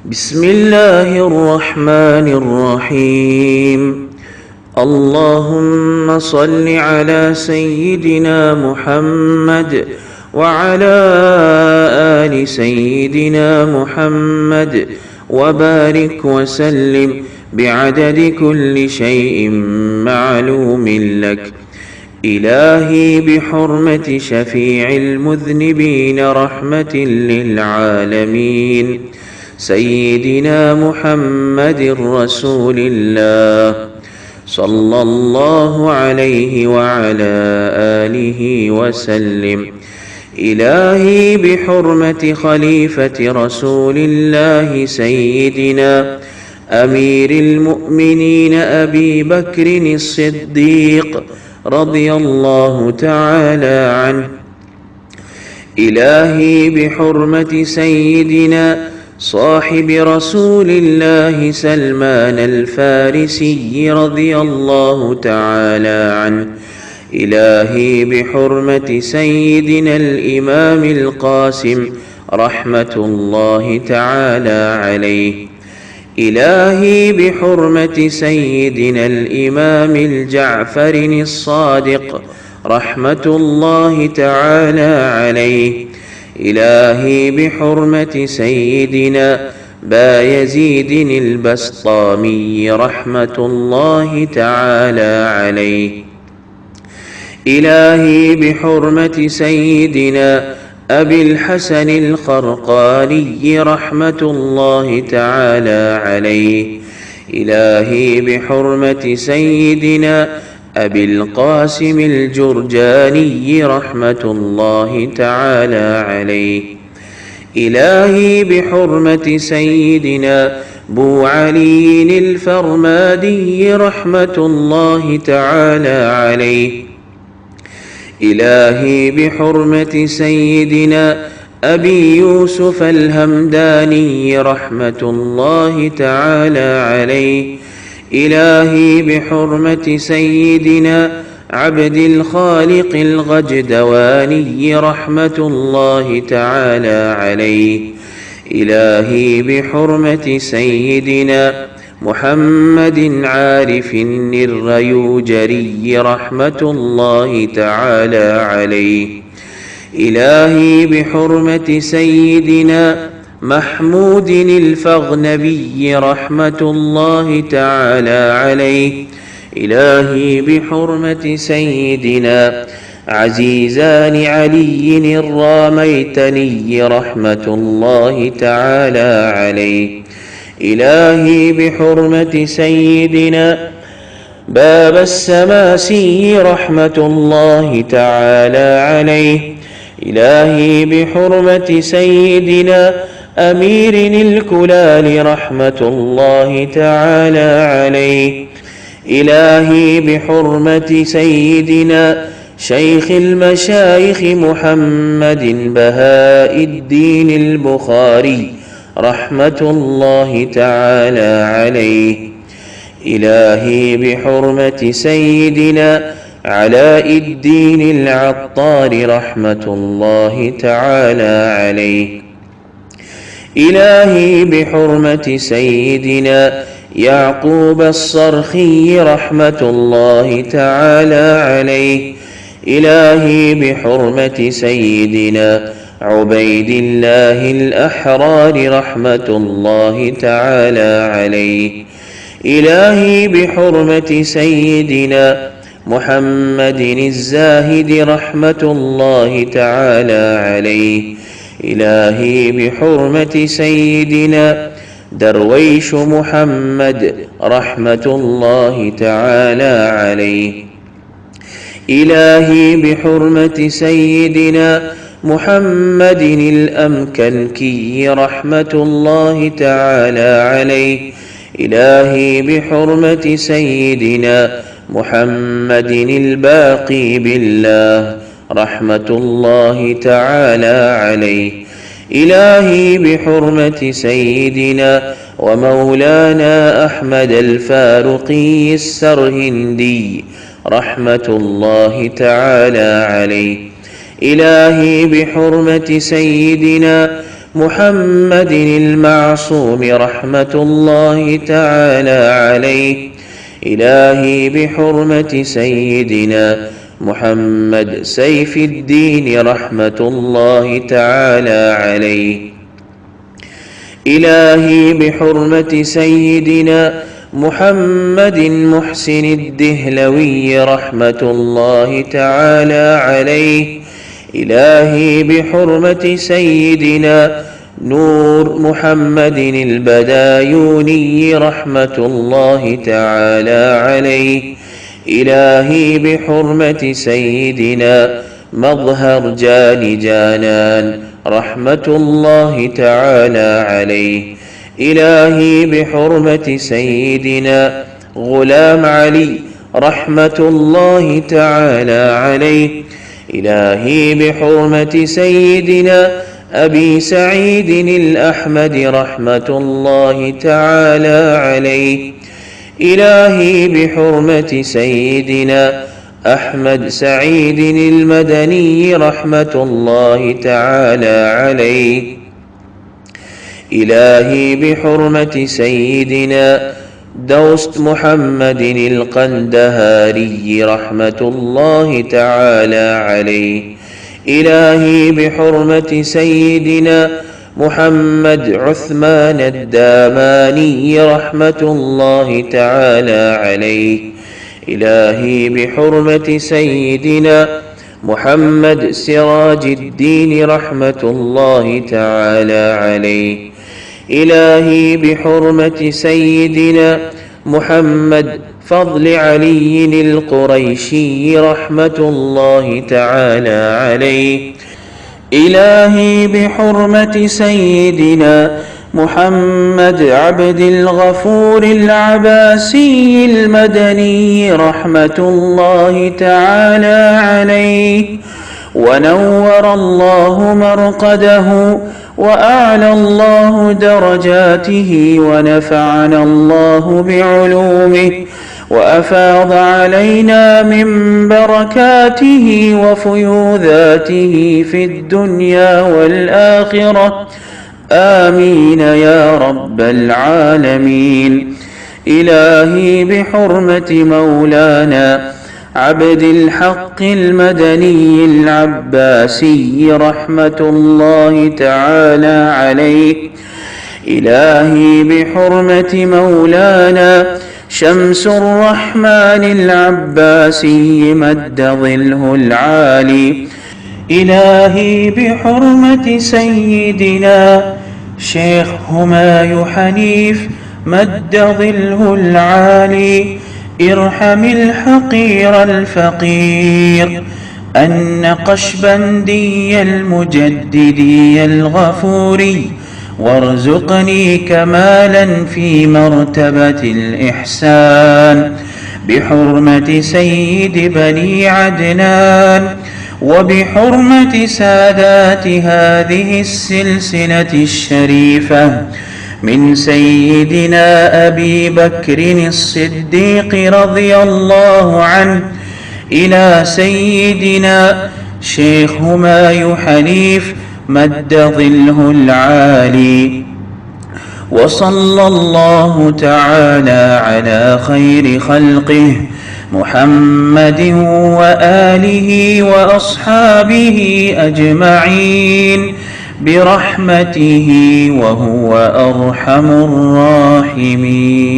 بسم الله الرحمن الرحيم. اللهم صل على سيدنا محمد وعلى آل سيدنا محمد وبارك وسلم بعدد كل شيء معلوم لك. إلهي بحرمة شفيع المذنبين رحمة للعالمين سيدنا محمد رسول الله صلى الله عليه وعلى آله وسلم. إلهي بحرمة خليفة رسول الله سيدنا أمير المؤمنين أبي بكر الصديق رضي الله تعالى عنه. إلهي بحرمة سيدنا صاحب رسول الله سلمان الفارسي رضي الله تعالى عنه. إلهي بحرمة سيدنا الإمام القاسم رحمة الله تعالى عليه. إلهي بحرمة سيدنا الإمام الجعفر الصادق رحمة الله تعالى عليه. إلهي بحرمة سيدنا بايزيد البسطامي رحمة الله تعالى عليه. إلهي بحرمة سيدنا أبي الحسن الخرقاني رحمة الله تعالى عليه. إلهي بحرمة سيدنا أبي القاسم الجرجاني رحمة الله تعالى عليه. إلهي بحرمة سيدنا بو علي الفرمادي رحمة الله تعالى عليه. إلهي بحرمة سيدنا أبي يوسف الهمداني رحمة الله تعالى عليه. إلهي بحرمة سيدنا عبد الخالق الغجدواني رحمة الله تعالى عليه. إلهي بحرمة سيدنا محمد عارف الريوجري رحمة الله تعالى عليه. إلهي بحرمة سيدنا محمود الفغنبي رحمة الله تعالى عليه. إلهي بحرمة سيدنا عزيزان علي الراميتني رحمة الله تعالى عليه. إلهي بحرمة سيدنا باب السماسي رحمة الله تعالى عليه. إلهي بحرمة سيدنا أمير الكلال رحمة الله تعالى عليه. إلهي بحرمة سيدنا شيخ المشايخ محمد بهاء الدين البخاري رحمة الله تعالى عليه. إلهي بحرمة سيدنا علاء الدين العطار رحمة الله تعالى عليه. إلهي بحرمة سيدنا يعقوب الصرخي رحمة الله تعالى عليه. إلهي بحرمة سيدنا عبيد الله الأحرار رحمة الله تعالى عليه. إلهي بحرمة سيدنا محمد الزاهد رحمة الله تعالى عليه. إلهي بحرمة سيدنا درويش محمد رحمة الله تعالى عليه. إلهي بحرمة سيدنا محمد الأمكنكي رحمة الله تعالى عليه. إلهي بحرمة سيدنا محمد الباقي بالله رحمة الله تعالى عليه. إلهي بحرمة سيدنا ومولانا أحمد الفاروقي السرهندي رحمة الله تعالى عليه. إلهي بحرمة سيدنا محمد المعصوم رحمة الله تعالى عليه. إلهي بحرمة سيدنا محمد سيف الدين رحمة الله تعالى عليه. إلهي بحرمة سيدنا محمد محسن الدهلوي رحمة الله تعالى عليه. إلهي بحرمة سيدنا نور محمد البدايوني رحمة الله تعالى عليه. إلهي بحرمة سيدنا مظهر جان جانان رحمة الله تعالى عليه. إلهي بحرمة سيدنا غلام علي رحمة الله تعالى عليه. إلهي بحرمة سيدنا أبي سعيد الأحمد رحمة الله تعالى عليه. إلهي بحرمة سيدنا أحمد سعيد المدني رحمة الله تعالى عليه. إلهي بحرمة سيدنا دوست محمد القندهاري رحمة الله تعالى عليه. إلهي بحرمة سيدنا محمد عثمان الداماني رحمة الله تعالى عليه. إلهي بحرمة سيدنا محمد سراج الدين رحمة الله تعالى عليه. إلهي بحرمة سيدنا محمد فضل علي القريشي رحمة الله تعالى عليه. إلهي بحرمة سيدنا محمد عبد الغفور العباسي المدني رحمة الله تعالى عليه. ونور الله مرقده وأعلى الله درجاته ونفعنا الله بعلومه وأفاض علينا من بركاته وفيوذاته في الدنيا والآخرة. آمين يا رب العالمين. إلهي بحرمة مولانا عبد الحق المدني العباسي رحمة الله تعالى عليه. إلهي بحرمة مولانا شمس الرحمن العباسي مد ظله العالي. إلهي بحرمة سيدنا شيخ هماي حنيف مد ظله العالي. ارحم الحقير الفقير النقشبندي المجددي الغفوري وارزقني كمالا في مرتبة الإحسان بحرمة سيد بني عدنان وبحرمة سادات هذه السلسلة الشريفة من سيدنا أبي بكر الصديق رضي الله عنه إلى سيدنا شيخ هماي حنيف مد ظله العالي. وصلى الله تعالى على خير خلقه محمد وآله وأصحابه أجمعين برحمته وهو أرحم الراحمين.